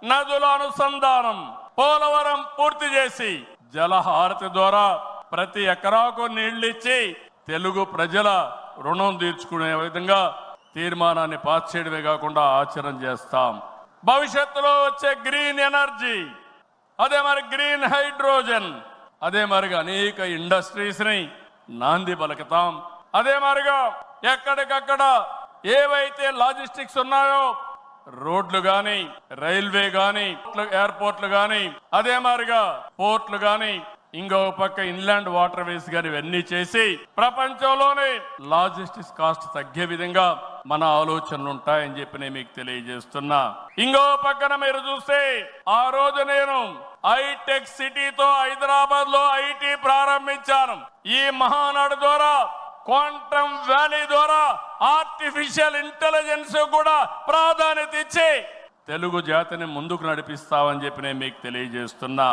నదుల అనుసంధానం, పోలవరం పూర్తి చేసి జలహారతి ద్వారా ప్రతి ఎకరాకు నీళ్లిచ్చి తెలుగు ప్రజల రుణం తీర్చుకునే విధంగా తీర్మానాన్ని పాస్ చేయడమే కాకుండా ఆచరణ చేస్తాం. భవిష్యత్తులో వచ్చే గ్రీన్ ఎనర్జీ, అదే మరి గ్రీన్ హైడ్రోజన్, అదే మరిగా అనేక ఇండస్ట్రీస్ ని నాంది పలుకుతాం. అదే మరిగా ఎక్కడికక్కడ ఏవైతే లాజిస్టిక్స్ ఉన్నాయో రోడ్లు గాని, రైల్వే గాని, ఎయిర్పోర్ట్లు గాని, అదే మరిగా పోర్ట్లు గాని, ఇంకో పక్క ఇన్లాండ్ వాటర్ వేస్ గాని ఇవన్నీ చేసి ప్రపంచంలోనే లాజిస్టిక్స్ కాస్ట్ తగ్గే విధంగా మన ఆలోచనలు ఉంటాయని చెప్పి నేను మీకు తెలియజేస్తున్నా. ఇంకో పక్కన మీరు చూస్తే ఆ రోజు నేను హైటెక్ సిటీతో హైదరాబాద్ లో ఐటీ ప్రారంభించాను. ఈ మహానాడు ద్వారా, క్వాంటమ్ వ్యాలీ ద్వారా ఆర్టిఫిషియల్ ఇంటెలిజెన్స్ కూడా ప్రాధాన్యత ఇచ్చి తెలుగు జాతిని ముందుకు నడిపిస్తామని చెప్పి నేను మీకు తెలియజేస్తున్నా.